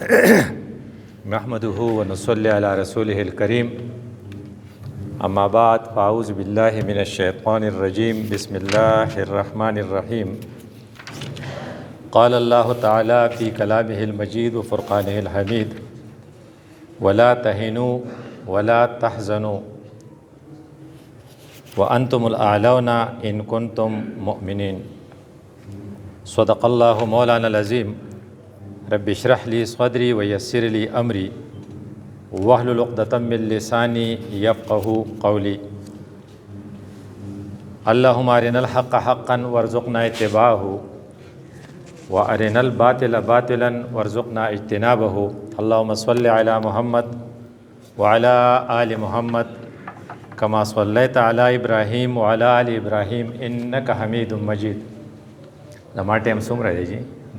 नहमदुहु व नसल्ली अला रसूलिहिल करीम अम्मा बाद फ़ाऊज़ु बिल्लाहि मिनश्शैतानिर रजीम बिस्मिल्लाहिर रहमानिर रहीम क़ाल अल्लाहु तआला फ़ी कलामिहिल मजीद व फ़ुरक़ानिहिल हमीद वला तहिनु वला तहज़नु व अंतुमुल आलौना इन कुंतुम मुअमिनीन। सदक़ल्लाहु मौलानल अज़ीम। रब्बि इश्रह ली सदरी व यस्सिर ली अमरी वहलुल उक़दतम मिन लिसानी यफ़क़हू क़ौली। अल्लाहुम्मा अरिनल हक़्क़ हक़्क़न वरज़ुक़ना इत्तिबाअहू व अरिनल बातिल बातिलन वरज़ुक़ना इज्तिनाबहू। अल्लाहुम्मा सल्लि अला मुहम्मद व अला आलि मुहम्मद कमा सल्लैता अला इब्राहीम व अला आलि इब्राहीम इन्नका हमीदुम मजीद। नमा टाइम सुम रहे जी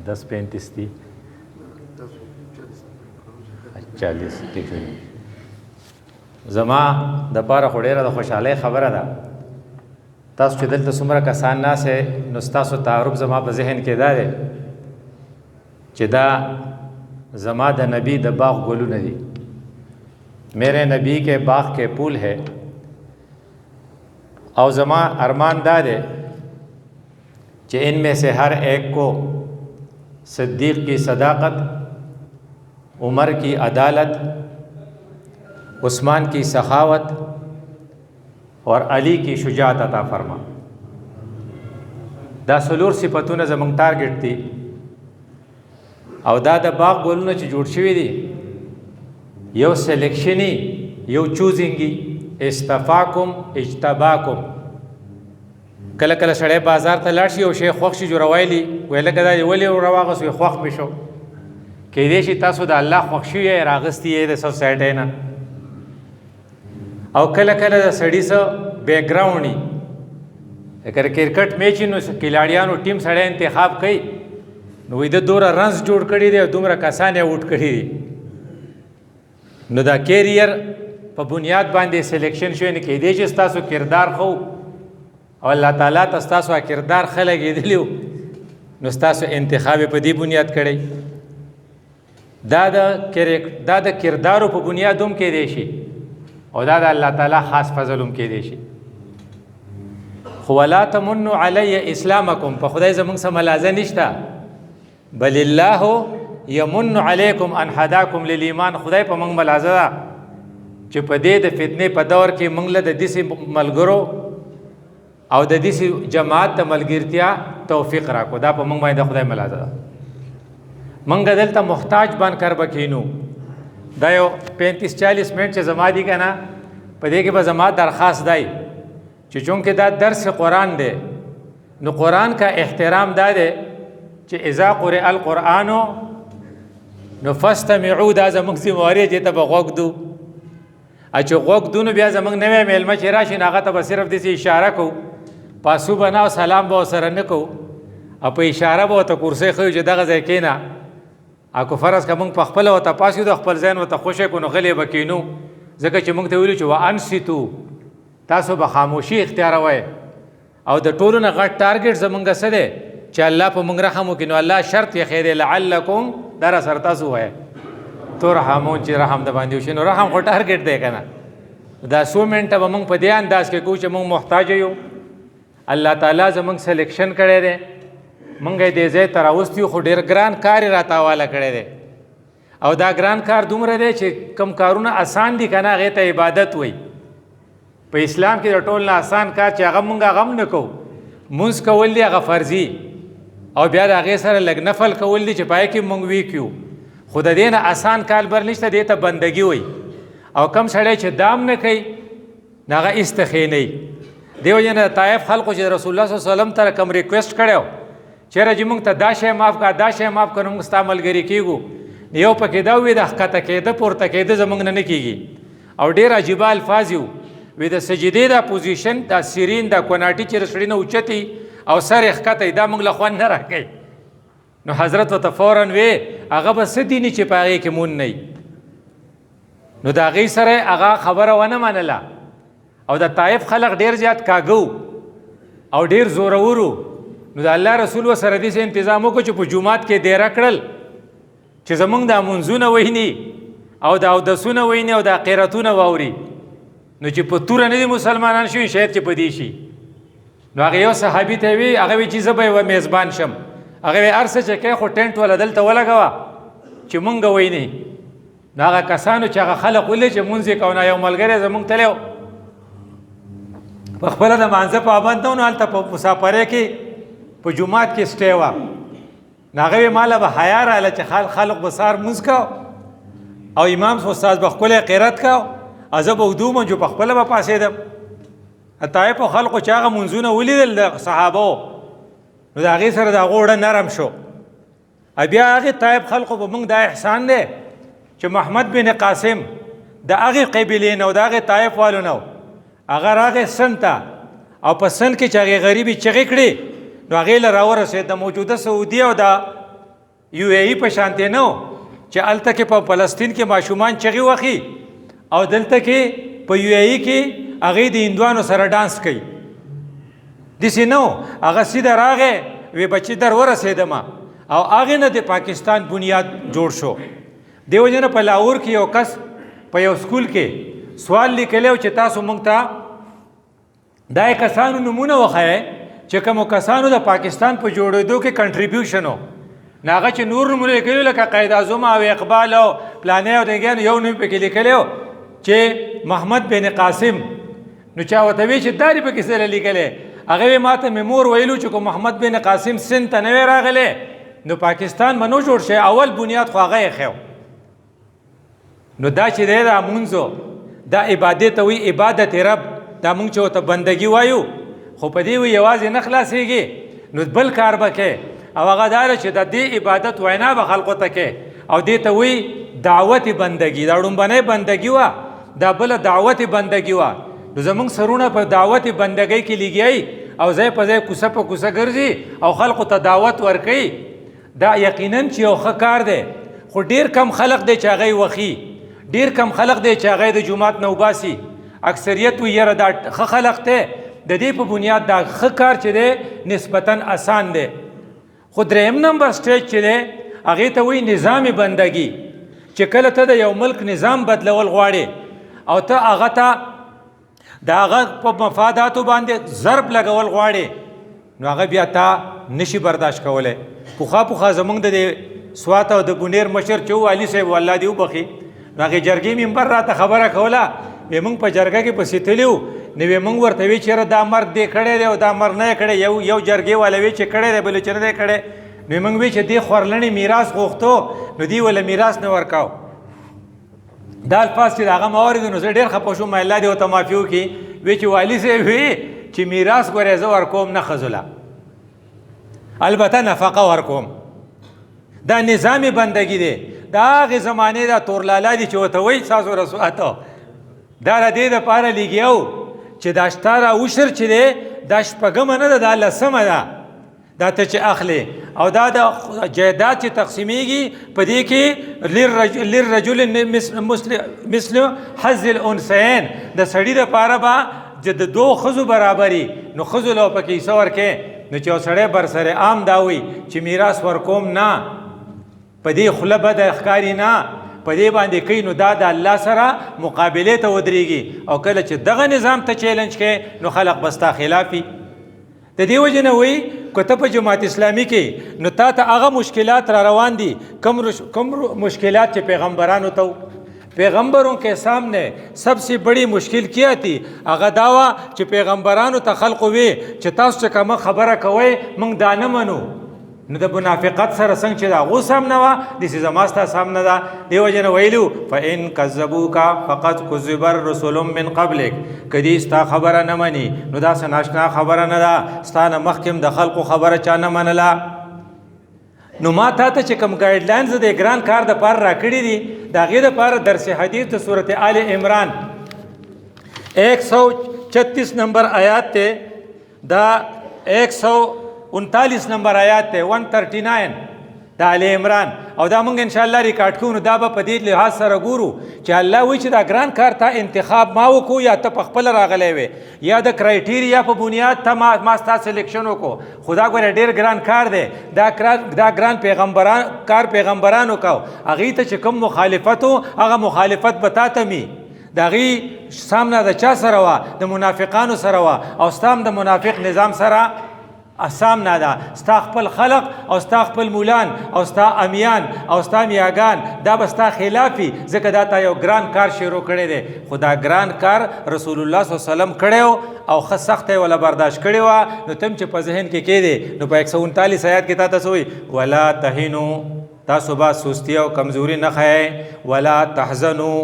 10:35 थी 40 ठीक है। زما د پاره خو ډیره د خوشحالۍ خبره ده، تاسو چې دلته څومره کسان ناسې نو ستاسو تعارف زما په ذهن کې دا دی چې دا زما د نبی د باغ ګلونه دي، میرے نبی کے باغ کے پھول ہے، اور زما ارمان دا دے کہ ان میں سے ہر ایک کو صدیق کی صداقت، عمر کی عدالت، عثمان کی سخاوت اور علی کی شجاعت عطا فرما۔ دا سلور صفتونه زمونږ ټارګټ دي، او دا د باغ ګلونه چې جوړ شوي دي یو سلیکشنی یو چوزنګي استفاکم اجتباکم۔ کله کله سړی بازار ته لاړ شي او شی خوښ شي جوړوایلی وی لکه دا ولې راواغس وی خوښ مې شو، کیدای شي تاسو د الله خوښ شوي یې راغستی یې د سوسایټۍ نه، او کله کله د سړي څه بیکګراونډ وي، اگر کرکټ میچ نو کلاړیانو ټیم سړی انتخاب کوي نو وی د دومره رنز جوړ کړي دی او دومره کسان یې آوټ کړي دي، نو دا کیریر په بنیاد باندې سلیکشن شوی نه کیدای شي ستاسو کردار خو او الله تعالی تاسو کردار ښه لګېدلی نو ستاسو انتخاب په دې بنیاد کړی، دا د کردارو په بنیاد هم کیدای شي او دا د الله تعالی خاص فضل هم کیدای شي. خو ولا تمنوا علی اسلامکم، په خدای زمونږ سره ملازه نشته، بل الله یمن علیکم ان هداکم للایمان، خدای په موږ ملازه ده چې په دې د فتنې په دور کې موږ له د داسې ملګرو او د داسې جماعت د ملګرتیا توفیق راکړو، دا په موږ باندې د خدای ملازه ده. موږ دلته محتاج بن کر بکینو، دا یو 35-40 منټ چې زما دي که نه، په دې کې به زما درخواست دی چې چونکې دا درس قرآن دی نو قرآن کا احترام دا دی چې اذا قرئ القرآن نو فاستمعوا، دا زموږ ذمهواري چې ته به غوږ دو، چې غوږ دو نو بیا زموږ نوی میلمه چې راشي نو هغه ته به صرف داسې اشاره کوو، پاسو به نه او سلام به ورسره نه کوو، او په اشاره به ورته کرسۍ ښیو چې دغه ځای کښېنه، او که فرض که موږ په خپله ورته پاس یو د خپل ځای ورته خوشی کړو نو غلی به کښېنو، ځکه چې موږ ته ویلي چې وانصتو، تاسو به خاموشي اختیاروئ، او د ټولو نه غټ ټارګېټ زموږ څه دی چې الله په موږ رحم وکړي، نو الله شرط یې ښی دی لعلکم، دا راسره تاسو ووایه ترحمون، چې رحم د باندې وشي، نو رحم خو ټارګېټ دی که نه. دا 100 منټه به موږ په دې انداز کې کوو چې موږ محتاج یو، الله تعالی زموږ سلیکشن کړی دی، موږ یې دې ځای ته راوستی یو، خو ډېر ګران کار یې راته حواله کړی دی، او دا ګران کار دومره دی چې کم کارونه آسان دي که نه هغې ته عبادت وایي. په اسلام کې د ټول نه آسان کار چې هغه موږ هغه هم نه کوو، مونځ کول دی هغه فرضي، او بیا د هغې سره لږ نفل کول دي چې پای کې موږ ویک یو، خو د دې نه آسان کار بر نشته، دې ته بندګي وایي، او کم سړی چې دام نه کوي نو هغه استخینی. دیو جن طائف خلقو چې رسول الله صلی الله علیه وسلم ته کوم ریکویسټ کړی چېرې چې موږ ته دا شی معاف کړه دا شی معاف کړه موږ ستا ملګري کېږو، یو پکې دا وي د ښکته کېده پورته کېده زموږ نه نه کېږي، او ډېر عجیبه الفاظ یو وي د سجدې دا پوزیشن دا سیرین دا کوناټي چې سړي نه اوچتي او سر یې ښکته دا موږ له خوند نه راکوي، نو حضرت ورته فوراً وی هغه به څه دیني چې په هغې کې مون نه وي، نو د هغې سره هغه خبره ونه منله، او د طایف خلق ډېر زیات کاږو او ډېر زورورو، نو د الله رسول ورسره داسې انتظام وکړو چې په جومات کې دیره کړل، چې زمونږ دا منځونه ویني او دا اودسونه ویني او دا قرتونه واوري نو چې په توره نه دي مسلمانان شوي شاید چې په دې شي. نو هغه یو صحابي ته وی هغه وی چې زه به یوه میزبان شم. هغه وی هر څه چې کوې خو ټینټ والا دلته ولګوه چې مونږ ویني. نو هغه کسانو چې هغه خلق ولې چې مونځ یې کوو، یو ملګری زمونږ تللی و په خپله د مانځه پابند نه و، نو هلته په مسافرۍ کې په جومات کې سټی وه. نو هغه وی ماله به حیا راغله چې خلق به سهار مونځ کوو او امام استاد به ښکلی قرت کوو او زه به اردو منجو په خپله به پاڅېدم. طایفو خلقو چې هغه منځونه ولیدل د صحابو نو د هغې سره د هغو اوړه نرم شو. بیا هغې طایف خلقو به موږ دا احسان دی چې محمد بن قاسم د هغې قبیلې نه و، د هغې طایف والو نه و. هغه راغی سن ته او په سن کې چې هغې غریبي چغې کړې نو هغې له راورسېد. د موجوده سعودي او د یو ای ای په شانتې نه و چې هلته کې په فلسطین کې ماشومان چغې وخي او دلته کې په یو ای ای کې هغې د هندوانو سره ډانس کوي. داسې نه و، هغه سیده راغی وی بچې در ورسېدم او هغې نه د پاکستان بنیاد جوړ شو. دې وجې نه په لاهور کې یو کس په یو سکول کې سوال لیکلی و چې تاسو موږ ته دا کسانو نومونه وښایئ چې کومو کسانو د پاکستان په جوړېدو کې کنټریبیوشن و. نو هغه چې نور نومونه لیکلي لکه قائد اعظم او اقبال او پلانی او دګیانو یو نوم پکې لیکلی و چې محمد بن قاسم. نو چا ورته وی چې دا دې پکې څه لیکلی؟ هغه وی ما ته مې مور ویلو چې کو محمد بن قاسم سند ته نه وی راغلی نو پاکستان به نو جوړ شي، اول بنیاد خو هغه یې ښیو. نو دا چې دی دا مونځو دا عبادت وی عبادت رب، دا مونږ چې ورته بندګي وایو خو په دې وی یوازې نه خلاصېږي نو بل کار به کوې او هغه دا چې د دې عبادت وینا به خلقو ته کوې او دې ته وی دعوت بندګي. دا ړومبنۍ بندګي وه، دا بله دعوت بندګي وه. نو زمونږ سرونه په دعوت بندګۍ کې لګیایي او ځای په ځای کوڅه په کوڅه ګرځي او خلقو ته دعوت ورکوي. دا یقینا چې یو ښه کار دی خو ډېر کم خلق دی چې هغه یې وخي، ډېر کم خلق دی چې هغه یې د جومات نه وباسي. اکثریت وي یاره دا ښه خلق دی، د دې په بنیاد دا ښه کار چې دی نسبتا آسان دی. خو دریم نمبر سټیج چې دی هغې ته وایي نظام بندګي، چې کله ته د یو ملک نظام بدلول غواړې او ته هغه ته د هغه په مفاداتو باندې ضرب لګول غواړې نو هغه بیا تا نشي برداشت کولی. پخوا زمونږ د دې سوات او د بونیر مشر چې و علي صاحب الله دې وبخي نو هغې جرګې ممبر راته خبره کوله وی موږ په جرګه کې پسې تلي وو نو وی موږ ورته وی چېرې دا مرګ دې کړی دی او دا مرګ نه یې کړی. یو جرګې والا وی چې کړی دی بل چې نه دی کړی. نو موږ وی چې دې خورلنې میراث غوښتو نو دې وله میراث نه ورکاو. دا الفاظ چې د هغه ما واورېدو نو زه ډېر خفه شوم، الله دې ورته معافي وکړي. وی چې والي صاحب وی چې میراث ګورې زه ورکوم نه ښځو له، البته نفقه ورکوم. دا نظام بندګي دی. دا هغې زمانې دا تورلالا دي چې ورته وایي ستاسو رسواتو دا د دې دپاره لګیو چې دا شتاره عشر چې دی دا شپږمه نه ده دا لسمه ده دا ته چې اخلي او دا د جایداد چې تقسیمیږي په دې کې للرجل مثل حظ الانثیین د سړي دپاره به د دوه ښځو برابري نو ښځو له پکې حصه ورکوې. نو چې یو سړی برسر عام دا وایي چې میراث ورکوم نه، په دې خوله بده ښکاري نه، په دې باندې کوي نو دا د الله سره مقابلې ته ودرېږي او کله چې دغه نظام ته چیلنج کوي نو خلق به ستا خلافي. د دې وجې نه وایي که ته په جماعت اسلامي کې نو تا ته هغه مشکلات را روان دي کم مشکلات چې پیغمبرانو ته پیغمبروں کے سامنے سب سے بڑی مشکل کیا تھی هغه دا وه چې پیغمبرانو ته خلقو وی چې تاسو چې کومه خبره کوئ موږ دا نه منو. نو د منافقت سره څنګه چې د هغو سامنه وه داسې زما ستا سامنه ده. دې وجې نه ویلو فإن کذبوکا فقد کذب الرسل من قبلک، که دې ستا خبره نه مني نو دا څه ناشنا خبره نه ده، ستا نه مخکې د خلقو خبره چا نه منله. نو ما تا ته چې کوم ګایډلاینز د ګران کار دپاره راکړي دي د هغې دپاره درس حدیث د صورت آل عمران 136 نمبر آیات ته دا 139 نمبر آیات ته 139 د آل عمران او دا موږ ان شاء الله ریکارډ کوو. نو دا به په دې لحاظ سره ګورو چې الله وایي چې دا ګران کار ته انتخاب ما وکړو یا ته په خپله راغلی وې یا د کرایټیریا په بنیاد ته ما ستا سلیکشن وکړو. خو دا ګوره ډېر ګران کار دی. دا ګران پیغمبرانو کو هغې ته چې کوم مخالفت و هغه مخالفت به تا ته می د هغې سامنا د چا سره وه؟ د منافقانو سره وه. او ستا هم د منافق نظام سره سامنا ده. ستا خپل خلق او ستا خپل مولان او ستا امیان او ستا میاګان دا به ستا خلافي، ځکه دا تا یو ګران کار شروع کړی دی. خو دا ګران کار رسول الله صلی الله علیه وسلم کړی او ښه سخت یې ولا برداشت کړی وه. نو تم چې په ذهن کې کېدې نو په 139 آیات کې تا ته څه وایي؟ ولا تهنو، تاسو به سستی او کمزوري نه ښیئ. ولا تحزنو،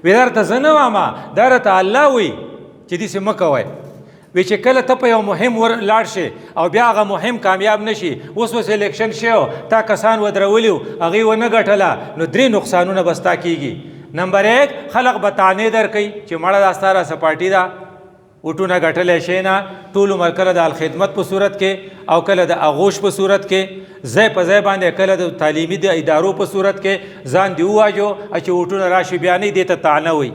وی درته زه نه وامه، دا راته الله وایي چې داسې مه کوئ. وی چې کله ته په یو مهم لاړ شي او بیا هغه مهم کامیاب نشي، اوس الیکشن شو تا کسان ودرولي هغې ونه ګټله، نو 3 نقصانونه به ستا کېږي. نمبر 1 خلق به طعنې درکوي چې مړه دا ستا راسه پارټي ده، وټونه ګټلی شی نه، ټول عمر کله د الخدمت په صورت کې او کله د اغوش په صورت کې، ځای په ځای باندې کله د تعلیمي د ادارو په صورت کې ځان دې وواجو چې وټونه راشي بیا نه دې ته طعنه وي،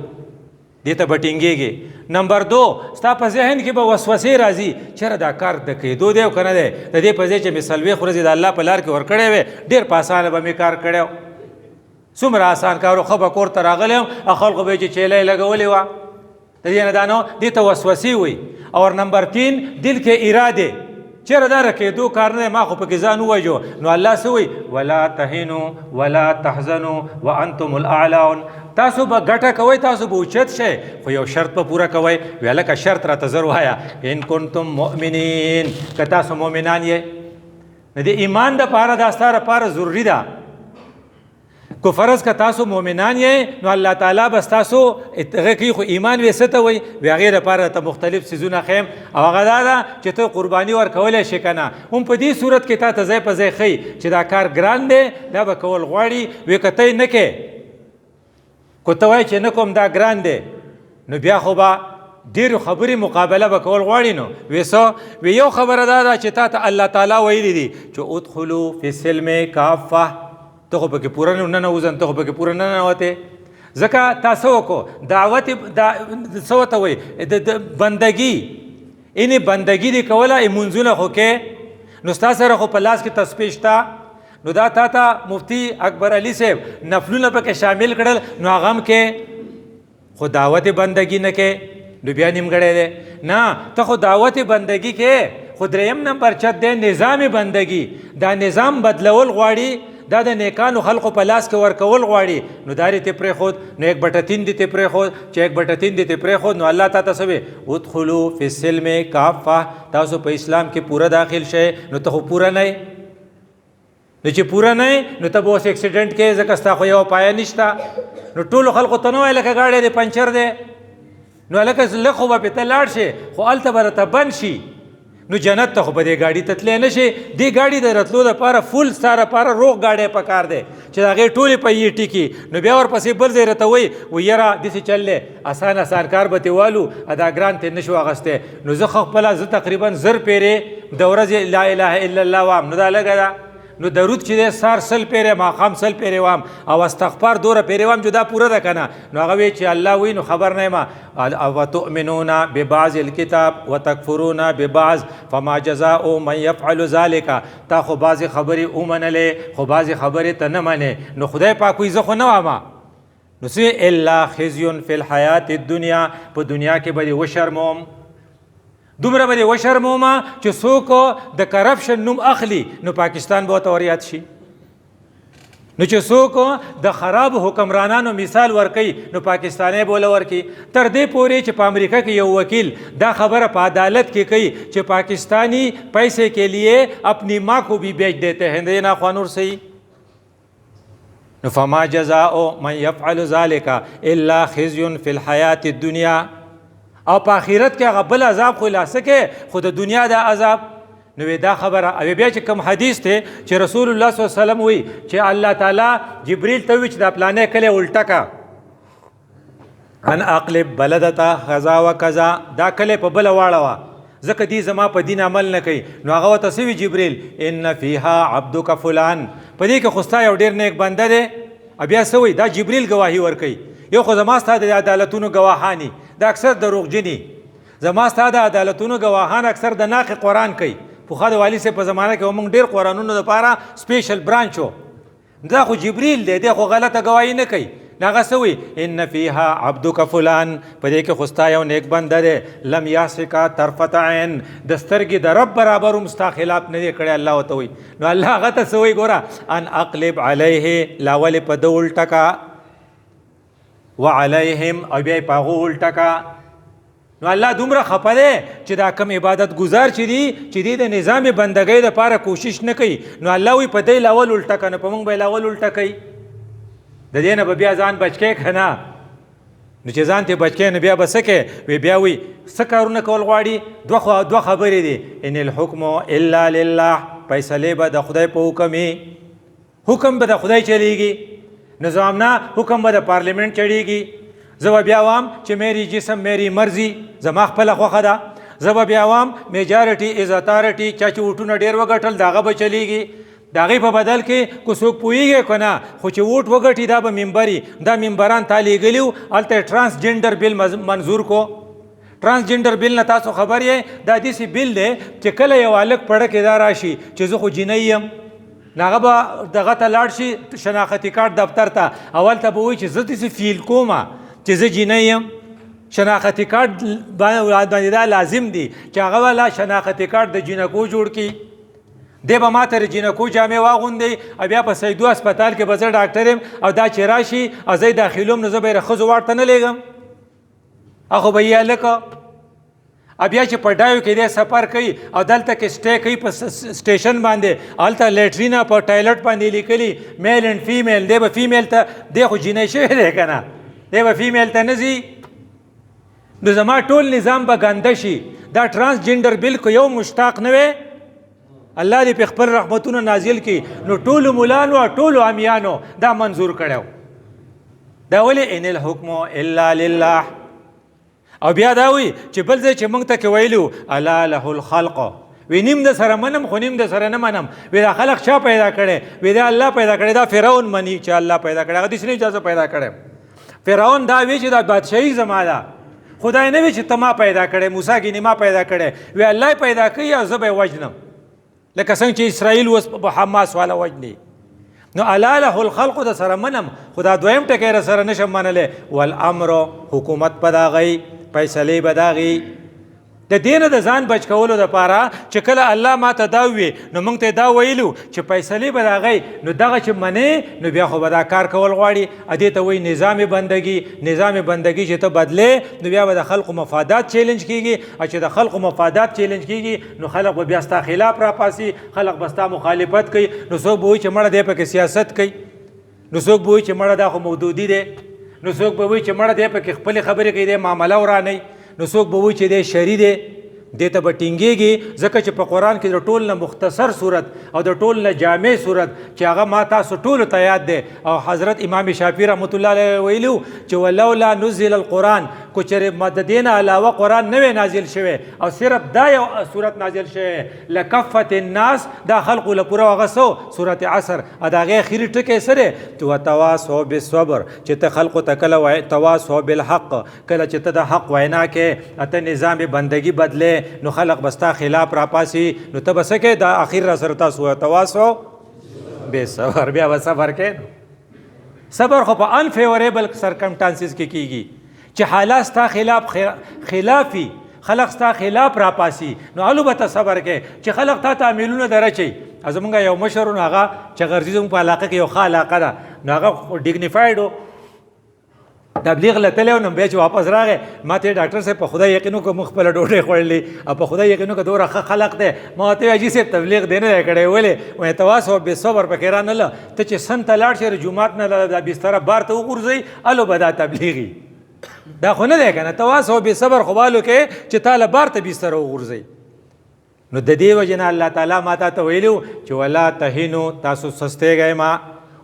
دې ته به ټینګېږي. نمبر 2 ستا په ذهن کې به وسوسې راځي چېرې دا کار د کېدو دی او که نه دی، د دې په ځای چې مې 40 ورځې د الله په لار کې ورکړی وی ډېر په اسانه به مې کار کړی و. څومره آسان کار و، ښه به کور ته راغلی یم او خلکو به یې چې چیله یې لګولې وه. د دې نه دا نو دې ته وسوسې وي. او نمبر 3 دل کې اراده، چېرې دا رکېدو کار نه دی، ما خو پکې ځان ووژو. نو الله څه وایي؟ ولا تهنوا ولا تحزنوا وانتم الاعلون. تاسو به ګټه کوئ، تاسو به اوچت شئ، خو یو شرط به پوره کوئ. وی هلکه شرط راته زر ووایه، ان کنتم مؤمنین، که تاسو مؤمنان یې. د دې ایمان دپاره دا ستا دپاره ضروري ده. کو فرض که تاسو مؤمنان یې نو الله تعالی به ستاسو هغه کوي. خو ایمان وی څه ته وایي؟ وی هغې دپاره ته مختلف څیزونه ښیم او هغه دا ده چې ته قرباني ورکولی شي که نه. هم په دې صورت کې تا ته ځای په ځای ښیي چې دا کار ګران دی، دا به کول غواړي. وی که ته یې نه کې، کو ته وایې چې نه کوم دا ګران دی، نو بیا خو به ډېرو خبرې مقابله به کول غواړي. نو وی څه؟ وی یو خبره دا ده چې تا ته الله تعالی ویلي دي چې ادخلوا فی السلم کافه، ته خو پکې پوره نه ننوځم، ته خو پکې پوره نه ننوتې. ځکه تا څه وکړو؟ دعوت څه ورته وایي؟ د بندګي، یعنې بندګي دې کوله، منځونه خو کې، نو ستا سره خو په لاس کې تسبیح شته، نو دا تا ته مفتی اکبر علي صاحب نفلونه پکې شامل کړل، نو هغه هم کې، خو دعوت بندګي نه کې، نو بیا نیمګړی دی. نه، ته خو دعوت بندګي کې، خو 3 نمبر چت دی نظام بندګي. دا نظام بدلول غواړي، دا د نیکانو خلقو په لاس کې ورکول غواړي. نو دا دې ته پرېښود، نو 1/3 دې ته پرېښود، چې 1/3 دې ته پرېښود، نو الله تا ته څه وایي؟ ادخلوا فی السلم کافه، تاسو په اسلام کې پوره داخل شئ. نو ته خو پوره نه یې، نو چې پوره نه یې نو ته به اوس اکسیډنټ کې، ځکه ستا خو یوه پایه نشته. نو ټولو خلقو ته نه وایي لکه گاډی دی پنچر دی، نو هلکه لږ خو به پې ته لاړ شي، خو هلته به راته بند شي. نو جنت ته خو به دې ګاډي ته تللی نه شي. دې ګاډي د راتلو دپاره فل ستا دپاره روغ ګاډی پکار دی چې د هغې ټولې پهیې ټیکي. نو بیا ورپسې بل ځای راته وایي یاره داسې چل دی، اسان کار به ترې والو، دا ګران ترې نه شو اخیستی. نو زه خپله تقریبا 1000 پیرې د ورځې لا اله الا الله وام، نو دا لږه ده. نو درود چې دی سار 100 پیرې، ماښام 100 پیرې وام، او استغفار 2 پیرې وام، چې دا پوره ده که نه. نو هغه وایي چې الله وایي نو خبر نه یم. وتؤمنون ببعض الکتاب وتکفرون ببعض فما جزاء من یفعل ذلک. تا خو بعضې خبرې ومنلې، خو بعضې خبرې ته نه منې. نو خدای پاک وایي زه خو نه وامه. نو څه؟ الا خزي فی الحیات الدنیا، په دنیا کې به دې وشرموم، دومره به دې وشرمومه چې څوک د کرپشن نوم اخلي نو پاکستان به ورته وریاد شي. نو چې څوک د خراب حکمرانانو مثال ورکوي نو پاکستانی به له ورکوي. تر دې پورې چې په امریکا کې یو وکیل دا خبره په عدالت کې کوي چې پاکستانی پیسے کے لیے اپنی ماں کو بھی بیچ دیتے ہیں، یہ ناخوانور صحیح. فما جزاء من یفعل ذلک الا خزي فی الحیات الدنیا. او په آخرت کې هغه بل عذاب خلاصه کې، خو د دنیا دا عذاب. نو دا خبره او بیا چې کوم حدیث ته چې رسول الله صلی الله علیه وسلم وی چې الله تعالی جبرئیل ته وی چې دا پلانې کله الټا کا ان اقلب بلدتا غزا و کذا، دا کله په بل واړه ځکه دې زما په دین عمل نه کوي. نو هغه ورته څه وي جبریل ان فیها عبدک فلان، په دې کې خو ستا یو ډېر نیک بنده دی. بیا څه وایي؟ دا جبریل ګواهي ورکوي. یو خو زما ستا د عدالتونو ګواهاني دا اکثر دروغجني، زما ستا د عدالتونو ګواهان اکثر د ناقې قرآن کوي. پخوا د والي صاحب په زمانه کې موږ ډېر قرآنونو دپاره سپیشل برانچ و. دا خو جبریل دی، دی خو غلطه ګواهي نه کوي. هغه څه وایي؟ ان فیها عبدک فلان، په دې کې خو ستا یو نیک بنده دی. لم یعصک طرفة عین، د سترګې د رب برابر هم ستا خلاف نه دی کړی. الله ورته وایي. نو الله هغه ته څه وایي؟ ګوره ان اقلب علیه، لا ولې په ده الټه کا، وعلیهم او بیا یې په هغو الټه کا. نو الله دومره خفه دی چې دا کم عبادت گزار چې دی د نظام بندګۍ دپاره کوشش نه کوي. نو الله وایي په دی لاول الټه که، نه په موږ به یې لاول الټه کوي. د دې نه به بیا ځان بچ کوې که نه؟ نو چې ځان ترې بچ کوې نو بیا به څه کوې؟ بیا وایي څه کارونه کول غواړي؟ دوه خبرې دي. ان الحکم الا لله، فیصلې به د خدای په حکم وي، حکم به د خدای چلیږي. نظام نه، حکم به د پارلیمنٹ چلیږي. زه به بیا وایم چې میری جسم میری مرضی، زما خپله خوښه ده. زه به بیا وایم میجارټي از اتارټي، چا چې ووټونه ډېر وګټل د هغه به چلیږي. د هغې په بدل کې که څوک پوهېږي که نه، خو چې ووټ وګټي دا به ممبري. دا ممبران تا لیږلي وو، هلته یې ټرانسجنډر بل منظور کو. ټرانسجنډر بل نه تاسو خبر یې؟ دا داسې بل دی چې کله یو هلک پړه کې دا راشي چې زه خو جینۍ یم، نو هغه به دغه ته لاړ شي شناختي کارت دفتر ته، اول ته به وایي چې زه داسې فیل کومه چې زه جینۍ یم. شناختي کارت باندې دا لازم دي چې هغه والا شناختي کارت د جینکو جوړ کړي. دی به ما ته د جینکو جامې واغوندي، او بیا په سیدو هسپتال کې به زه ډاکټر یم، او دا چې راشي او زه یې داخلوم نو زه به یې د ښځو واړ ته نه لیږم. خو به یې هلکه بیا چې په ډایو کې دی سفر کوي او دلته کې سټې کوي په سټیشن باندې، هلته لیټرینه په ټایلټ باندې لیکلي میل اینډ فیمیل. دی به فیمیل ته، دی خو جینۍ شوی دی که نه، دی به فیمیل ته نه ځي. نو زما ټول نظام به ګنده شي. دا ټرانسجنډر بل که یو مشتاق نه وی، الله دې په خپل رحمتونه نازل کړي، نو ټولو ملانو او ټولو امیانو دا منظور کړی. دا ولې ان الحکم الا لله. او بیا دا وایي چې بل ځای چې موږ ته کې ویلو الا له الخلق، وی نیم د سره منم خو نیم د سره نه منم. وی دا خلق چا پیدا کړی؟ وی دا الله پیدا کړی. دا فرعون مني چې الله پیدا کړی، هغه داسې نه چې زه پیدا کړی. فرعون دا وی چې دا بادشاهي زما ده، خدای نه وی چې ته ما پیدا کړی، موسی ګینې ما پیدا کړی. وی الله پیدا کوي او زه به یې وژنم، لکه څنګه چې اسرائیل اوس په حماس والا وژني. نو الا له الخلق د سره منم، خو دا دویم ټکی را سره نشم منلی. والامر، حکومت به د هغی، فیصلې به د هغې. د دې نه د ځان بچ کولو دپاره چې کله الله ما ته دا ووي نو موږ ته دا ویلو چې فیصلې به د هغی، نو دغه چې منې نو بیا خو به دا کار کول غواړي. دې ته وایي نظام بندګي. نظام بندګي چې ته بدلې نو بیا به د خلقو مفادات چیلنج کېږي، او چې د خلقو مفادات چیلنج کېږي نو خلق به بیا ستا خلاف راپاسي، خلق به ستا مخالفت کوي. نو څوک به وایي چې مړه دی پکې سیاست کوي، نو څوک به وایي چې مړه دا خو مودودي دی، نو څوک به وایي چې مړه دی پکې خپلې خبرې کوي، دی معامله ورانوي، نو څوک به وایي چې دی شری دی، دې ته به ټینګېږي. ځکه چې په قرآن کې د ټول نه مختصر صورت او د ټول نه جامع صورت چې هغه ما تاسو ټولو ته یاد دی، او حضرت امام شافعي رحمت الله علیه ویلو چې ولولا نزل القرآن، کو چېرې د دې نه علاوه قرآن نه وی نازل شوی او صرف دا یو صورت نازل شوی، لکفت الناس، دا خلقو لپاره هغه څه صورت عصر، د هغې اخري ټکی څه دی؟ چې وتواصوا بالصبر، چې ته خلقو ته کله وایې تواصوا بالحق، کله چې ته د حق وینا کې ته نظام بندګي بدلې نو خلق بستا خلاف راپاسي، نو ته به څه کوې؟ دا اخر را سره تاسو تواصوا بالصبر، بیا به صبر کوې. صبر خو په انفیوریبل سرکمټانسز کې کېږي چې حالات ستا خلافي، خلق ستا خلاف راپاسي، نو البته صبر کوې. چې خلق تا ته امیلونه درچوي. زمونږ یو مشر نو هغه چغرزي زموږ په علاقه کې یو ښه علاقه ده، نو هغه ډیګنیفاید و، تبلیغ لتلی و، نو بیا چې واپس راغی ما ته ډاکټر صاحب په خدای یقین وکړه موږ خپله ډوډۍ خوړلې، او په خدای یقین وکړه دومره ښه خلق دی. ما ورته ویل حاجي صاحب تبلیغ دی نه دی کړی. ولې؟ وایي تواصوا بالصبر پکې رانله، ته چې سن ته لاړ شې جومات نه دا بستره بار ته وغورځوي، الو به دا تبلیغي. دا خو نه دی که نه، تواصوا بالصبر خو بالو کې چې تا له بار ته بستره وغورځوي. نو د دې وجې نه الله تعالی ما ته ویلو چې ولا تهینو، تاسو سستېږئ ما.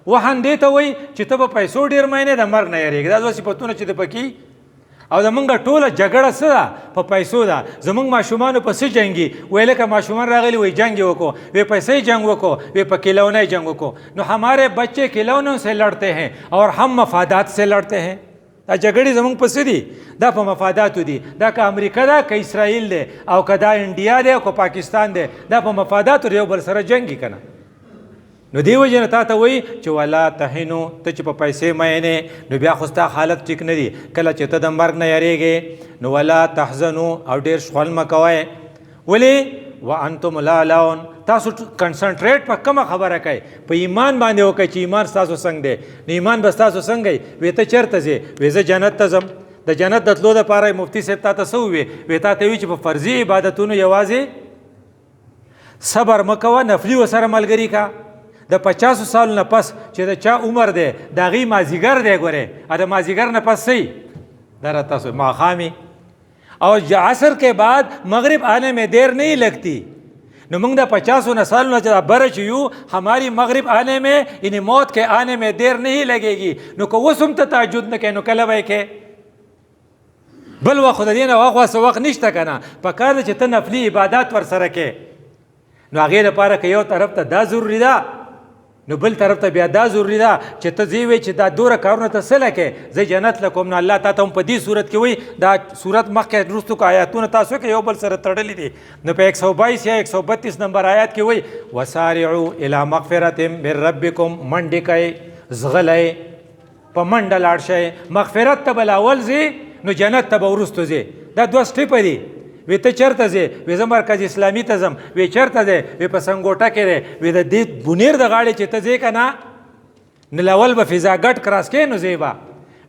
وهن دې ته وایي چې ته به پیسو ډېر مینې د مرګ نه یېرېږي. دا دوه صفتونه چې د پکې او زمونږ ټوله جګړه څه ده په پیسو ده. زمونږ ماشومانو په څه جنګي وی لکه ماشومان راغلي وی جنګ یې وکړو وی پیسې جنګ وکړو وی په کھلونے جنگ وکړو. نو ہمارے بچے کھلونوں سے لڑتے ہیں اور ہم مفادات سے لڑتے ہیں. دا جګړې زمونږ په څه دي؟ دا په مفاداتو دي. دا که امریکا ده که اسرائیل دی او که دا انډیا دی او که پاکستان دی، دا په مفاداتو د یو بل سره جنګي که نه. نو دی وجې نه تا ته وایي چې ولا تهنو، ته چې په پیسې مینې نو بیا خو ستا حالت ټیک نه دي. کله چې ته د مرګ نه یریږې نو ولا تحزنو او ډېر شخول مه کوئ. ولې؟ وانتم الاعلون، تاسو کنسنټریټ په کومه خبره کوئ؟ په ایمان باندې وکړئ چې ایمان ستاسو څنګه دی. نو ایمان به ستاسو څنګه وي؟ وی ته چېرته ځې؟ وی زه جنت ته ځم. د جنت د تلو دپاره مفتي صاحب تا ته څه ووي؟ وی تا ته وي چې په فرضي عبادتونو یوازې صبر مه کوه، نفلي ورسره ملګري کا. د 50 سالو نه پس چې د چا عمر دی د هغې مازدیګر دی، ګورې د مازدیګر نه پس صحیح دا را تاسو ماښامي اور عصر کے بعد مغرب آنے میں دیر نہیں لگتی. نو موږ د 50 سالوں سے بره چې یو ہماری مغرب آنے میں یعنی موت کے آنے میں دیر نہیں لگے گی. نو که اوس هم ته تهجد نه کوې نو کله به یې کوې؟ بل وخت د دې نه واخوا وخت نشته که نه، پکار ده چې ته نفلي عبادات ورسره کوې. نو هغې لپاره که یو طرف ته دا ضروري ده نو بل طرف ته بیا دا ضروري ده چې ته ځې وایې چې دا دوره کارونه ته څه لکې زه جنت لکوم. نو الله تا ته هم په دې صورت کې وایي، دا صورت مخکې وروستو که آیاتونه تاسو کې یو بل سره تړلي دي. نو په 122 یا 132 نمبر آیات کې وایي وسارعوا الی مغفرة من ربکم، منډې کوئ، زغلی په منډه لاړ شئ. مغفرت ته به اول ځې نو جنت ته به وروستو ځې. دا دوه سټیپه دي. وی ته چېرته ځې؟ وی زه مرکز اسلامي ته ځم. وی چېرته دی؟ وی په سنګوټه کې دی. وی د دې بونیر د غاړې چې ته ځې که نه نو اول به فضا ګډ کراس کې نو ځې به.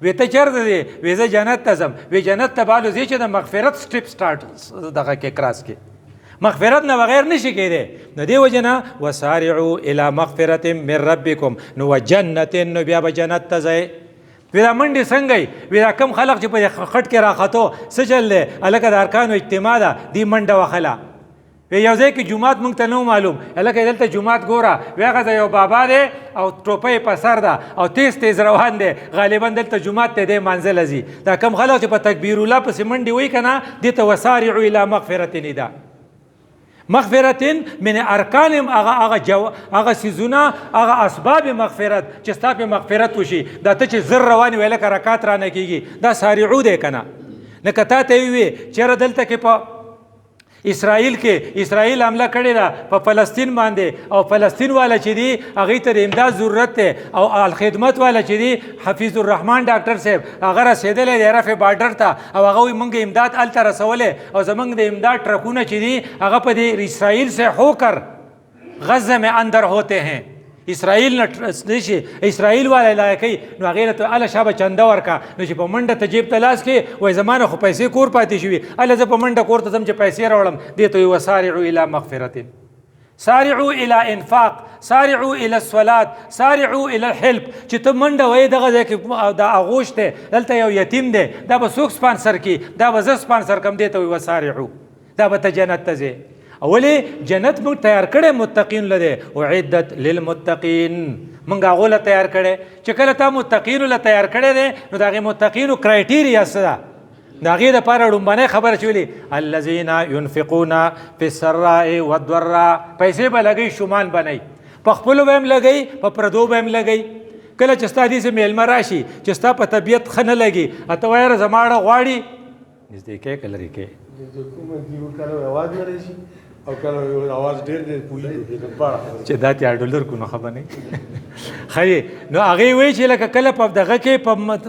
وی ته چېرته ځې؟ وی زه جنت ته ځم. وی جنت ته به هلو ځې چې د مغفرت سټیپ سټارټ دغه کې کراس کې. مغفرت نه بغیر نشي کېدی. نو دې وجې نه وسارعوا الی مغفرة من ربکم نو وجنت، نو بیا به جنت ته ځئ. وی دا منډې څنګه وي؟ وی دا کم خلق چې په دې خټ کې راختو څه چل دی؟ هلکه د ارکانو اجتماع ده، دې منډه وخله. وی یو ځای کې جومات موږ ته نه معلوم، هلکه دلته جومات ګوره، وی هغه د یو بابا دی او ټوپۍ په سر ده او تیز تیز روان دی، غالبا دلته جومات ته دی مانځله ځي. دا کم خلق چې په تکبیر الله پسې منډې وایي که نه دې ته وسارعوا الی مغفرة ده. مغفرتن من ارکان هغه سیزونه هغه اسباب مغفرت چې ستا په مغفرت وشي. دا ته چې زر روانې وی لکه رکات رانه کېږي دا سارعو دی که نه. لکه تا ته وي چېرې دلته کې په اسرائیل کې اسرائیل حمله کړې ده په فلسطین باندې او فلسطین والا چې دي هغوی ته د امداد ضرورت دی او الخدمت والا چې دي حفیظ الرحمن ډاکټر صاحب هغه رسېدلی دی رفع بارډر ته او هغه وایي موږ امداد هلته رسولی او زموږ د امداد ټرکونه چې دي هغه په دې اسرائیل سے ہو کر غزه میں اندر ہوتے ہیں. اسرائیل نه شي اسرائیل والا علاقه کوي نو هغې ته اله شابه چنده ورکه. نو چې په منډه ته جیب ته لاس کې وایي زما نه خو پیسې کور پاتې شوي، اله زه په منډه کور ته ځم چې پیسې راوړم. دې ته وایي وسارعوا الی مغفرة، سارعوا الی انفاق، سارعوا الی الصلاة، سارعوا الی الحلم. چې ته منډه وایې دغه ځای کې دا آغوش دی، دلته یو یتیم دی، دا به څوک سپانسر کړي؟ دا به زه سپانسر کړم. دې ته وایي وسارعوا، دا به ته جنت ته ځې. اولی جنت موږ تیار کړی متقین لده اعدت للمتقین، موږ هغو له تیار کړی چې کله تا متقینو له تیار کړی دی نو د هغې متقینو کرایټیریا څه ده؟ د هغې دپاره لومبنۍ خبره چې ویلي الذین ینفقون فی السراء والضراء، پیسې به لګوي شومان به نه وي، په خپلو به هم لګوي په پردو به هم لګوي. کله چې ستا دې میلمه راشي چې ستا په طبیعت ښه نه لګي اته وایه زما اړه غواړي نږدې کې که لرې کې او کله اواز ډېر دی پوهېږي چې دا تیا ډولر کو نو خبر نه ښایي. نو هغې وایي چې لکه کله په دغه کې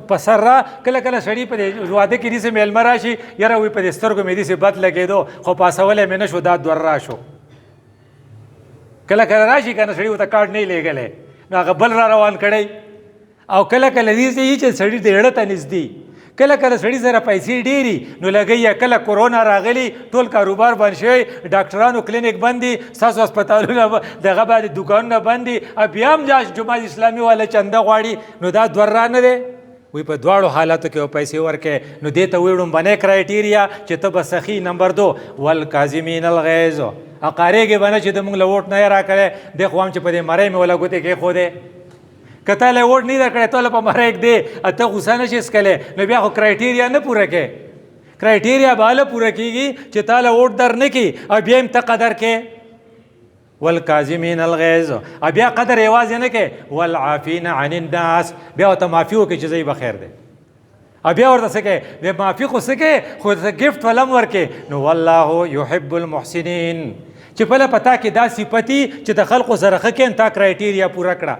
په سر را کله کله سړي په دې واده کې داسې میلمه راشي یاره وایي په دې سترګو مې داسې بد لګېدو خو پاسولی مې نه شو دا دوره شو. کله کله راشي که نه سړي ورته کارډ نه لیږلی نو هغه بل را روان کړی. او کله کله داسې وي چې سړي د زړه ته نږدې، کله کله سړي سره پیسې ډېري نو لګوي. کله کورونا راغلی ټول کاروبار بند شوی، ډاکټرانو کلینیک بند دي، ستاسو هسپتالونه دغه باندې دوکانونه بند دي، بیا هم جماعت اسلامي والا چنده غواړي. نو دا دوره نه دی؟ وی په دواړو حالاتو کې پیسې ورکړې. نو دې ته وایي لومبنۍ کرایټیریا چې ته به سخي. نمبر 2 والکاظمین الغیظ، اقارېږې به نه چې د موږ له ووټ نه یې راکړی دی خو هم چې په دې مرۍ مې وله ګوتې کېښودې. که تا له ووټ نه درکړی ته له په مرګ دی ته غوسه نه شي څکلی نو بیا خو کرایټیریا نه پوره کوې کرایټیریا به هله پوره کېږي چې تا له ووټ در نه کړي او بیا هم ته قدر کې والکاظمین الغیظ او بیا قدر یوازې نه کوې والعافین عن الناس بیا ورته معافي وکړي چې زه به خیر دی او بیا ورته څه کوې بیا معافي خو څه کوې خو ته ګفټ ولم ورکې نو والله یحب المحسنین چې پله په تا کې دا صفتي چې د خلقو سره ښه کېن تا کرایټیریا پوره کړه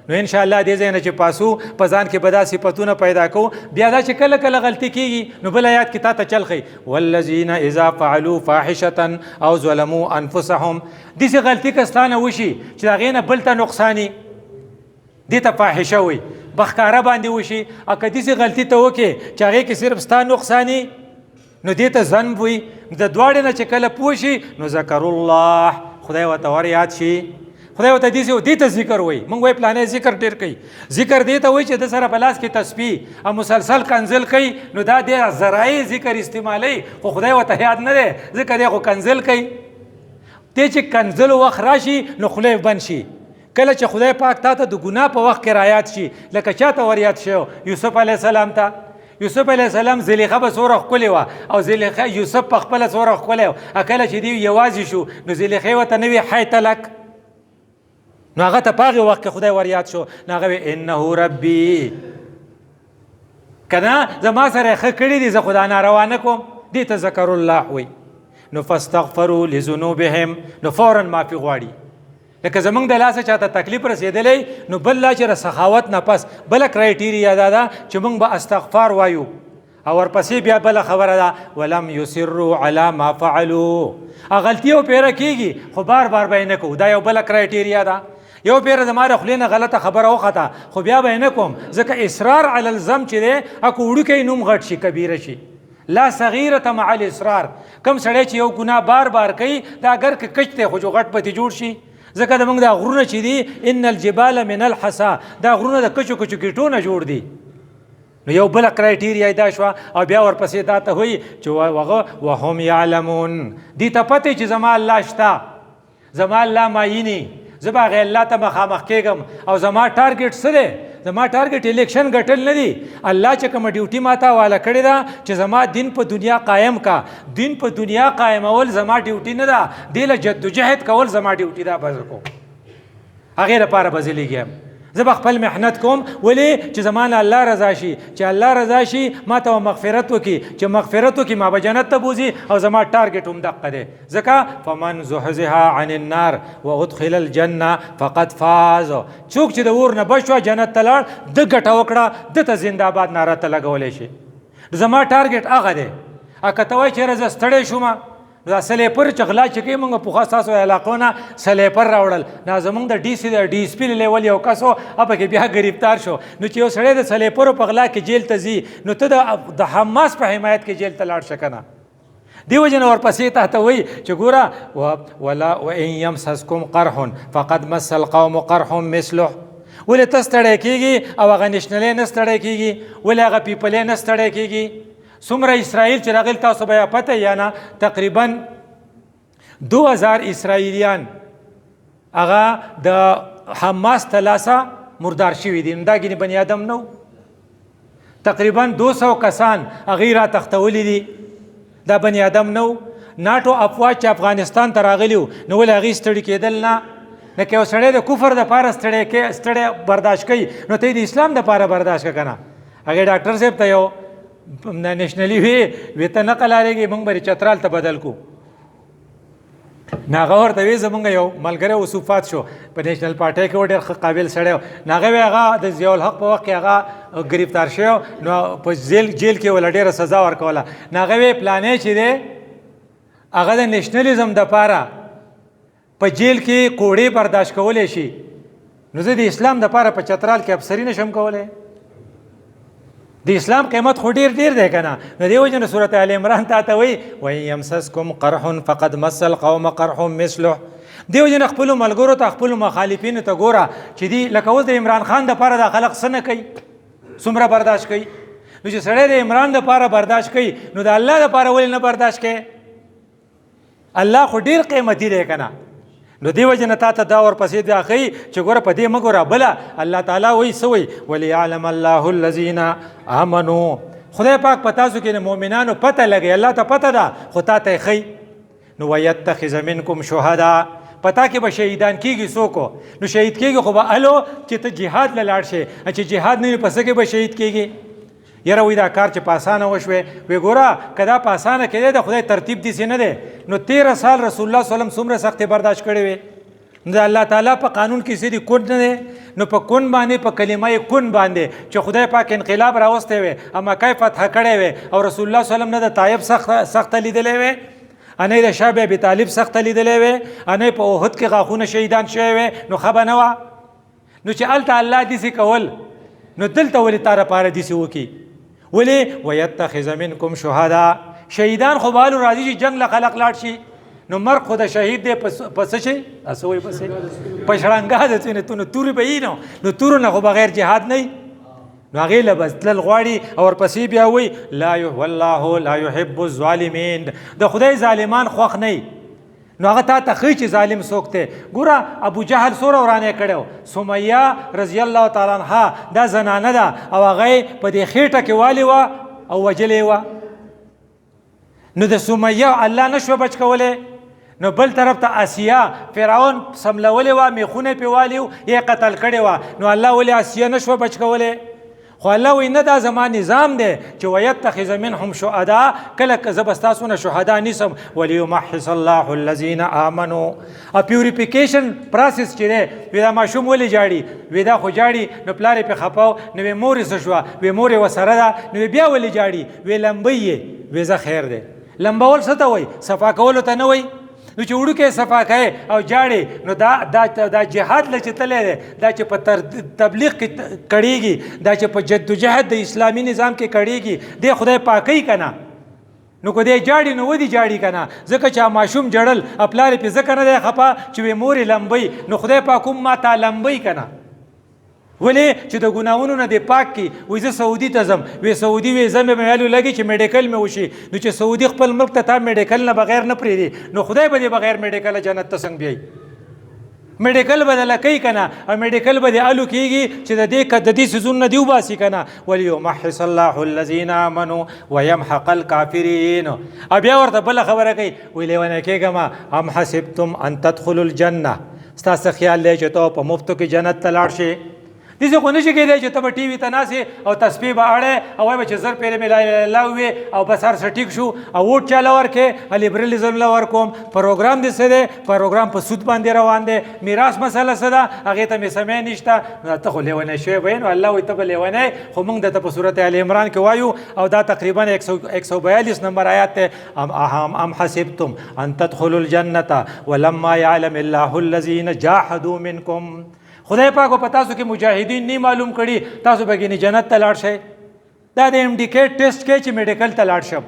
نو انشاءالله دې ځای نه چې پاسو په ځان کې به دا صفتونه پیدا کوو بیا دا چې کله کله غلطي کېږي نو بل آیات کې تا ته چل ښي والذین اذا فعلوا فاحشة او ظلموا انفسهم داسې غلطي که ستانه وشي چې د هغې نه بل ته نقصاني دې ته فاحشه وایي بخکاره باندې وشي او که داسې غلطي ته وکړې چې هغې کې صرف ستا نقصاني نو دې ته ذنب وي د دواړې نه چې کله پوه شي نو ذکر الله خدای ورته ور یاد شي خدای ورته دې ته ذکر وایي موږ وایي پلانی ذکر ډېر کوي ذکر دې ته وایي چې د سره په لاس کې تسبیح او مسلسل کنزل کوي نو دا د ذرایع ذکر استعمالوي خو خدای ورته یاد نه دی ځکه دی خو کنزل کوي دې چې کنزل وخت راشي نو خوله بند شي کله چې خدای پاک تا ته د ګناه په وخت کې رایاد شي لکه چا ته ور یاد شو یوسف علیه السلام ته یوسف علیه السلام زلیخه به څومره ښکلې وه او زلیخه یوسف په خپله څومره ښکلی و کله چې دی یوازې شو نو زلیخې ورته نه وي حیت لک نو هغه ته په هغې وخت کې خدای ور یاد شو نو هغه وی انه ربي که نه زما سره یې ښه کړي دي زه خو دا ناروا نه کوم دې ته ذکر الله وی نو فاستغفروا لذنوبهم نو فورا معافي غواړي لکه زمونږ د لاسه چاته تکلیف رسېدلی نو بل لا چې سخاوت نه پس بله کرایټیریا دا ده چې موږ به استغفار وایو او ورپسې بیا بله خبره ده ولم یصروا علی ما فعلوا غلطي او پیره کېږي خو بار بار به یې نه کوو دا یو بله کرایټیریا ده یو پیره زما د خولې نه غلطه خبره وخته خو بیا به یې نه کوم ځکه اصرار علی الذم چې دی اکو وړوکی نوم غټ شي کبیره شي لا صغیرة مع الاصرار کم سړی چې یو ګناه بار بار کوي دا اگر که کچ دی خو جو غټ پتې جوړ شي ځکه د موږ دا غرونه چې دي ان الجبال من الحصا دا غرونه د کچو کچو ګیټو نه جوړ دي نو یو بله کرایټیریا دا شوه او بیا ورپسې دا ته وایي چې هغه وهم یعلمون دې ته پته چې زما الله شته زما الله معیني زه به هغې الله ته مخامخ کېږم او زما ټارګېټ څه دی زما ټارګېټ الیکشن ګټل نه دي الله چې کومه ډیوټي ما ته حواله کړې ده چې زما دین په دنیا قایم کا دین په دنیا قایمول زما ډیوټي نه ده دې له جدوجهد کول زما ډیوټي ده به زه کوم هغې لپاره به زه لګیم زه به خپل محنت کوم ولې چې زما نه الله رضا شي چې الله رضا شي ما ته مغفرت وکړي چې مغفرت وکړي ما به جنت ته بوځي او زما ټارګېټ هم دقه دی ځکه فمن زحزح عن النار وادخل الجنه فقد فاز څوک چې د اور نه بچ شو جنت ته لاړ ده ګټه وکړه ده ته زنده‌باد ناره ته لګولی شي زما ټارګېټ هغه دی که ته وایي چېرې زه ستړی شوم دا سلیپر چې غلا چې کوي موږ پخوا ستاسو علاقو نه سلیپر راوړل دا زموږ د ډي اس پي لیول یو کس و هغه پکې بیا ګرفتار شو نو چې یو سړی د سلیپرو په غلا کې جیل ته ځي نو ته د حماس په حمایت کې جیل ته لاړ شه که نه دې وجې نه ورپسې تا ته وایي چې ګوره وان یمسسکم قرح فقد مس القوم قرح مثله ولې ته ستړی کېږي او هغه نیشنلی نه ستړی کېږي ولې هغه پیپلی نه ستړی کېږي څومره اسرائیل چې راغلي تاسو به پته یا نه تقریبا 2000 اسرائیلیان هغه د حماس تلاسه مردار شوي دي دا ګینې بني آدم نه تقریبا 200 کسان هغې را تختولی دي دا بني آدم نه ناټو افواج چې افغانستان ته راغلي وو نو ولې هغې ستړي کېدل نه لکه یو سړی د کفر دپاره ستړی برداشت کوي نو ته یې د اسلام دپاره برداشت که که نه هغې ډاکټر صاحب ته یو نیشنلی وی ته نقل آرېږي موږ به چترال ته بدل کو نو هغه ورته وی زمونږ یو ملګری وصوفات شو په نیشنل پارټۍ کې و ډېر ښه قابل سړی و نو هغه وی هغه د ضیاءالحق په وخت کې هغه ګرفتار شوی نو په جیل کې وله ډېره سزا ورکوله نو هغه وی پلانې چې دی هغه د نیشنلیزم دپاره په جیل کې کوړې برداشت کولی شي نو زه د اسلام دپاره په چترال کې افسري نشم کولی د اسلام قیمت خو ډیر دی که نه نو دې وجې نه صورت آل عمران تا ته وایي وان یمسسکم قرح فقد مس القوم قرح مثله دې وجې نه خپلو ملګرو ته خپلو مخالفینو ته ګوره چې دي لکه اوس د عمران خان دپاره دا خلق څه نه کوي څومره برداشت کوي نو چې سړی د عمران دپاره برداشت کوي نو د الله دپاره ولې نه برداشت کوي الله خو ډیر قیمتي دی که نه نو دیو جن تا ته دا ورپسې دا ښیي چې ګوره په دې مه ګوره بله الله تعالی وایي څه وایي وليعلم الله الذین آمنوا خدای پاک په تاسو کې د مؤمنانو پته لګي الله ته پته ده خو تا ته یې ښیي نو ویتخذ منکم شهدا پتا کې به شهیدان کېږي څوک نو شهید کېږي خو به الو چې ته جهاد له لاړ شې چې جهاد نه وي په څه کې به شهید کېږي یاره وایي دا کار چې په اسانه وشوې وی ګوره که دا په اسانه کېدی د خدای ترتیب داسې نه دی نو 13 سال رسول الله صلی الله علیه وسلم څومره سختې برداشت کړې وې نو د الله تعالی په قانون کې څه دي کون نه دی نو په کون باندې په کلمه کون باندې چې خدای پاک انقلاب راوستی وی امکای فتح کړی وی او رسول الله صلی الله علیه وسلم نه د طایب سخته لیدلی وی انې د شاه ابي طالب سخته لیدلی وی انې په احد کې غاښونه شهیدان شوی وی نو ښه به نه وه نو چې هلته الله داسې کول نو دلته ولې تا لپاره داسې وکړي ولې ویتخذ منکم شهدا شهیدان خو بالو راځي چې جنګ له خلق لاړ شي نو مرګ خو د شهید دی په څه شي هسې وایي پسې په شړنګا د څه نو تورې به وي نو تورو نه خو بغیر جهاد نه نو هغې له بس تلل غواړي او ورپسې بیا وایي والله لا يحب الظالمین د خدای ظالمان خوښ نه نو هغه تا ته ښیي چې ظالم څوک دی ګوره ابو جهل څومره ورانی کړی سمیه رضی الله تعالی عنها دا زنانه ده او هغه په دې خېټه کې والې وه او وجلې وه نو د سمیه الله نه شوه بچ کولی نو بل طرف ته آسیا فرعون سملولې وه میخونه پې والي و یې قتل کړې وه نو الله ولې آسیا نه شوه بچ کولی خو الله وایي نه دا زما نظام دی چې ویتخذ منهم شهدا کله که زه به ستاسو نه شهدا نیسم وليمحص الله الذین آمنوا او پیوریفیکیشن پروسس چې دی وی دا ماشوم ولې جاړي وی دا خو جاړي نو پلار یې پې خفه نو وی مور یې څه شوه وی مور یې ورسره ده نو وی بیا ولې جاړي وی لمبی یې وی زه خیر دی لمبول څه ته وایي صفا کولو ته نه وایي نو چې وړوکی صفا کوې او جاړې نو دا جهاد له چې تللی دی دا چې په تبلیغ کې کړېږي دا چې په جدوجهد د اسلامي نظام کې کړېږي دی خدای پاکوي که نه نو که دی جاړي نو ودې جاړي که نه ځکه چې ماشوم جړل پلار یې پې ځکه نه دی خفه چې وی مور یې لمبی نو خدای پاک هم ما تا لمبی که نه ولې چې د ګناهونو نه دې پاک کړي وایي زه سعودي ته ځم وی سعودي وی زه مې ویلو لګي چې میډیکل مې وشي نو چې سعودي خپل ملک ته تا میډیکل نه بغیر نه پرېږدي نو خدای به دې بغیر میډیکله جنت ته څنګه بیایي میډیکل به دله کوي که نه او میډیکل به دې الو کېږي چې د دې څیزونو نه دې وباسي که نه وليمحص الله الذین آمنوا ویمحق الکافرین او بیا ورته بله خبره کوي وی لیونی کېږم ام حسبتم ان تدخلوا الجنه ستاسو خیال دی چې ته په مفتو کې جنت ته لاړ شې داسې خو نشي کېدی چې ته به ټي وي ته ناستې او تسبیح به اړې او وایي به چې زر پېرې مې لا اله الا الله ووې او بس هر څه ټیک شو او ووټ چا له ورکې لیبرلیزم له ورکوم پروګرام دې څه دی پروګرام په سود باندې روان دی میراث مسله څه ده هغې ته مې سمی نشته نو ته خو لیونی شوی به نو الله وایي ته به لیونی خو موږ درته په صورت ال عمران کې وایو او دا تقریبا 142 نمبر آیات دی ام حسبتم ان تدخلوا الجنة ولما يعلم الله الذين جاهدوا منكم خدای پاک په تاسو کې مجاهدین نه معلوم کړي تاسو به ګینې جنت ته لاړ شئ دا د انډیکیټ ټیسټ کوي چې میډیکل ته لاړ شم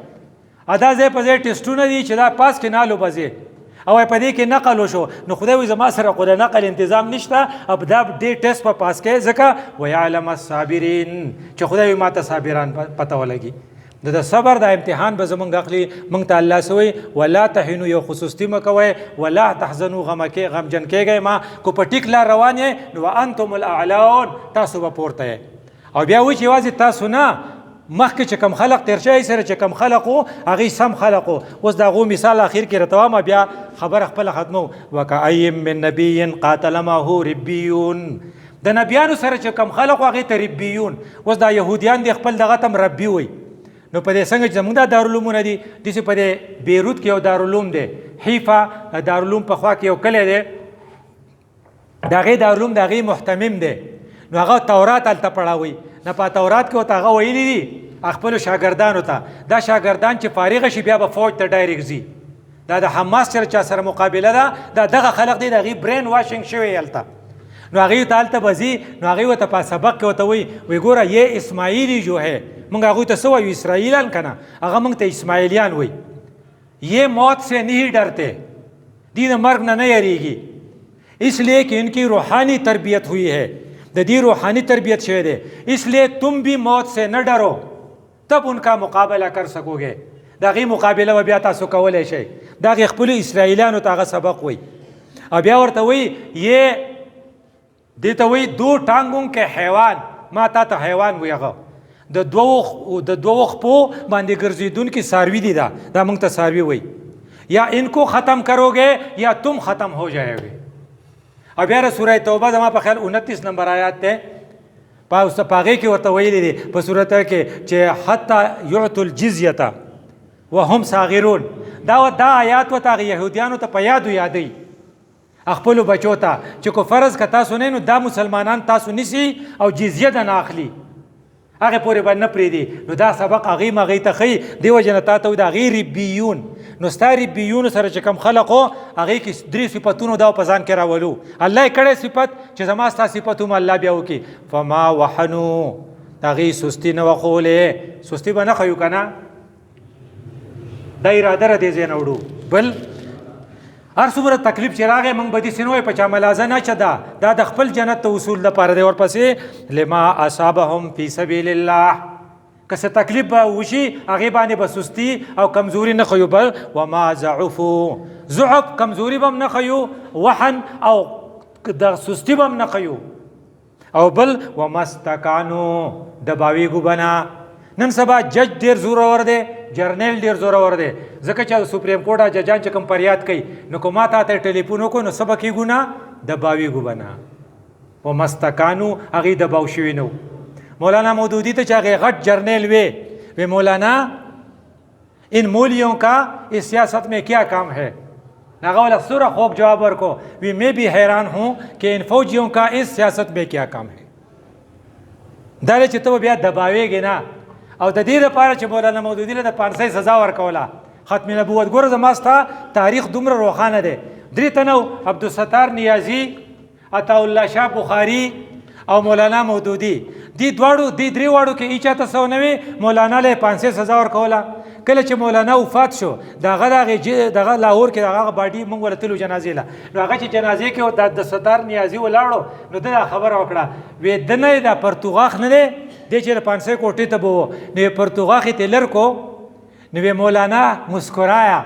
دا ځای په ځای ټیسټونه دي چې دا پاس کې نالو بځې او په دې کې نقل وشو نو خدای وایي زما سره خو د نقل انتظام نشته اب دا دې ټیسټ په پاس کوي ځکه ویعلم الصابرین چې خدای وایي ما ته صابران پته ولګي د صبر د امتحان به زمونږ اخلي موږ ته الله سوی ولا تهینو یو خصوصي مه کوئ ولا تحزنو غمجن کېږئ ما کو په ټیک لار روان یې نو وانتم الاعلون تاسو به پورته یې او بیا وایي چې یوازې تاسو نه مخکې چې کم خلق تیر شوی سره چې کم خلق و هغوی سم خلق و اوس د هغو مثال اخر کې راته وایم بیا خبره خپله ختمو وکأی من نبی قاتل معه ربیون د نبیانو سره چې کم خلق و هغوی ته ربیون اوس دا یهودیان دی خپل دغه ته هم ربي وایي نو په دې څنګه چې زموږ دا دارالعلومونه دي داسې په دې بیروت کې یو دارالعلوم دی حیفا دارالعلوم په خوا کې یو کلی دی د هغې دارالعلوم د هغې محتمم دی نو هغه تورات هلته پړاوي نه په تورات کې ورته هغه ویلي دي خپلو شاګردانو ته دا شاګردان چې فارغه شي بیا به فوج ته ډایرکټ ځي دا د حماس سره چا سره مقابله ده دا دغه خلق دی د هغې برین واشنګ شوی هلته نو هغوی ته هلته به ځي نو هغوی ورته په سبق کې ورته وایي ګوره یہ اسماعیلی جو ہے موږ هغوی ته څه وایو اسرائیلیان که نه هغه موږ ته اسماعیلیان وایي یہ موت سے نہیں ڈرتے دی د مرګ نه نه یریږي اس لیے کہ ان کی روحانی تربیت ہوئی ہے د دې روحانی تربیت شوی دی اس لیے تم بھی موت سے نہ ڈرو تب ان کا مقابلہ کر سکو گے د هغې مقابله به بیا تاسو کولی شئ د هغې خپلو اسرائیلیانو ته هغه سبق وایي او بیا ورته وایي یہ دې ته وایي دو ټانګون کې حیوان، ما تا ته حیوان وایي، هغه د دوو خپو باندې ګرځېدونکي څاروي دي، دا موږ ته څاروي وایي. یا ان کو ختم کرو گے یا تم ختم ہو جائے گے. اب یار سورہ توبہ زما په خیال 29 نمبر آیات ته پاغه کې ورته ویلي دي په سورته کې چې حتی یعطوا الجزیه وهم صاغرون. دا آیات وته يهوديانو ته په یادوي خپل بچو ته چې کو فرض ک تاسو نه نو دا مسلمانان تاسو نسی او جزیه نه اخلي، هغه پورې باندې نه پریدي. نو دا سبق هغه مغې ته خي دیو جنتا ته دا غیر بیون. نو ستاري بیون سره چې کم خلقو هغه کې درې صفاتونو دا په ځان کې راولو. الله کړه صفت چې زما ستا صفاتوم الله بیا وکي فما وحنو، دا غي سستی نه وخوله، سستی به نه خيو کنه، دا اراده را دې زین وړو. بل هر څومره تکلیف چې راغی موږ به دې سينوي په چا ملازه نه چدا، دا د خپل جنت ته وصول لپاره دی. ورپسې لما اصابهم فی سبیل الله، که څه تکلیف به وشي هغې باندې به سستی او کمزوري نه ښیو. بل وما ضعفو، ضعف کمزوري به هم نه ښیو، وحن او د سستی به هم نه ښیو. او بل وما استکانو، دباویږو به نه. نن سبا جج ډېر زورور دی، جرنیل ډېر زورور دی، ځکه چې سپریم کورټ ججان چې کوم فریاد کوي نو که ما تا ته ټلیفون وکړو نو څه به کېږو نه، دباویږو به نه. وما استکانو، هغې دباو شوي نه. مولانا مودودی ته چې هغې غټ جرنیل وی مولانا ان مولیوں کا اس سیاست میں کیا کام ہے؟ هغه ولا سوره خوږ جواب ورکو وی میں بھی حیران ہوں کہ ان فوجیوں کا اس سیاست میں کیا کام ہے. دا چې ته بیا دباویږې نه. او د دې لپاره چې مولانا مودودی له د 500 سزا ورکوله ختم نبوت. ګوره زما ستا تاریخ دومره روښانه دی. درې تنه عبدالستار نیازي، عطا الله شاه بخاري او مولانا مودودی، دی درې واړو کې هیچا ته څه ونه وي. مولانا له 500 سزا ورکوله. کله چې مولانا وفات شو دغه لاهور کې هغه باډي موږ ورتلو جنازې له، نو هغه چې جنازې کې د ستار نیازي ولاړو نو دا خبره وکړه وی د نه دا پرتوغاخ نه دی دی چې 500 کوټې ته به نو پرتوغاخ ته لر کو نو مولانا مسکرایا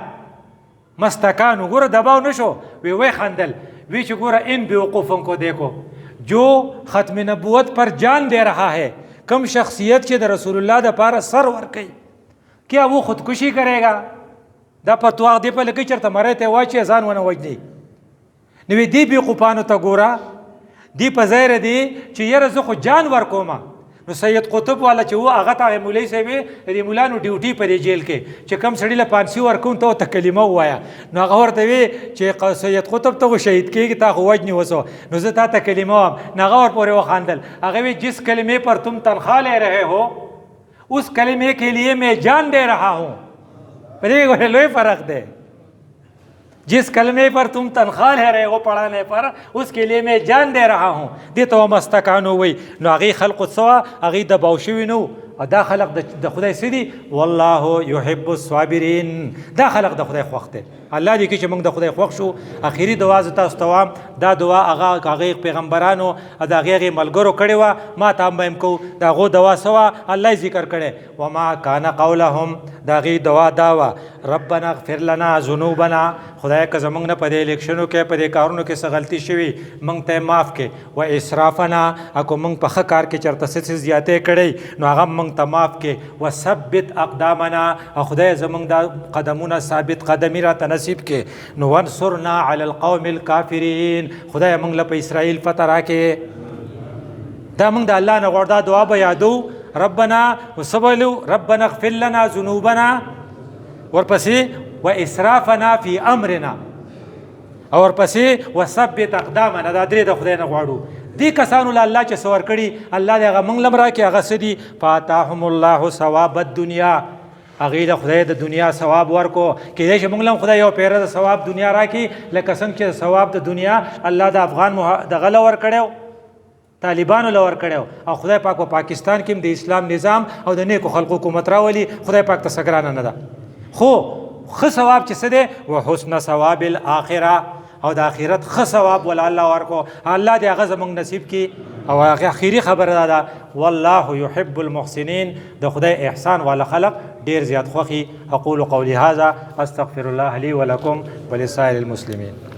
مستکانو. ګوره دباو نشو، وی خندل، وی چې ګوره ان بیوقوفن کو دیکھو جو ختم نبوت پر جان دے رہا ہے، کم شخصیت چې د رسول الله د پاره سر ورکي، کیا وہ خودکشی کرے گا؟ دا پتواغ دی په لکه چرته مړی ته واچي ځان ونه وجني. نو دی بیوقوفانو ته ګوره، دی په ځای دی چې یاره زه خو جان ورکوم. نو سید قطب والا چې و هغه ته مولوي صاحب د مولانو ډیوټي په جیل کې چې کم سړي له پانسی ورکوم ته کلمه ووایه، نو هغه ورته وی چې سید قطب ته شهید کېږي تا خو وجني وسو، نو زه تا ته کلمه وایم. نو هغه ورپورې وخندل، هغه وی جس کلمې پر تم تنخواہ لے رہے ہو اس کلمے کے لیے میں جان دے رہا ہوں. په دې کې لوی فرق دی. جس کلمے پر تم تنخواہ لے رہے ہو پڑھانے پر اس کے لیے میں جان دے رہا ہوں. دې ته مستکانو وی. نو هغې خلقو څه هغې دباو شوي نو. دا خلق د خدای څه دي؟ والله يحب الصابرین. دا خلق د خدای خوښ دی. الله دې کې چې موږ د خدای خوښ شو. اخري دعا زه تاسو ته وایم، دا دعا هغه پیغمبرانو د هغې ملګرو کړې وه، ما ته هم به یم کوو. د هغو دعا څه وه؟ الله یې ذکر کړی وما کان قولهم، د هغې دعا دا وه ربنا اغفر لنا ذنوبنا، خدای که زموږ نه په دې الیکشنو کې په دې کارونو کې څه غلطي شوي موږ ته یې معاف کړې. و اسرافنا، اکو موږ په ښه کار کې چېرته څه زیاتې کړی نو هغه موږ ته معاف کې. وثبت اقدامنا، او خدای زموږ دا قدمونه ثابت قدمي راته نصیب کې. نو وانصرنا علی القوم الکافرین، خدای موږ له په اسرائیل فتح راکې. دا موږ د الله نه غواړو، دا دعا به یادو. ربنا وسبلو ربنا اغفر لنا ذنوبنا، ورپسې و اسرافنا فی امرنا، او ورپسې وثبت اقدامنا. دا درې د خدای نه غواړو. دې کسانو له الله چې څه ورکړي الله دې هغه موږ له هم راکړي. هغه څه دي؟ فاتاهم الله ثواب الدنیا، هغې د خدای د دنیا ثواب ورکو. کیدای شي موږ له هم خدای یو پیره د ثواب دنیا راکړي، لکه څنګه چې ثواب د دنیا الله د افغان دغه له ورکړی، طالبانو له ورکړی، او خدای پاک په پاکستان کې هم د اسلام نظام او د نیکو خلقو حکومت راولي. خدای پاک ته څه ګرانه نه ده. خو ښه ثواب چې څه دی؟ وحسن ثواب الاخره، او د آخرت ښه ثواب ول الله ورکو. الله دې هغه زموږ نصیب کړي. او هغه اخري خبره دا ده والله يحب المحسنین، د خدای احسان والا خلق ډیر زیات خوښي. اقول قولي هذا استغفر الله لي ولكم ولسائر المسلمين.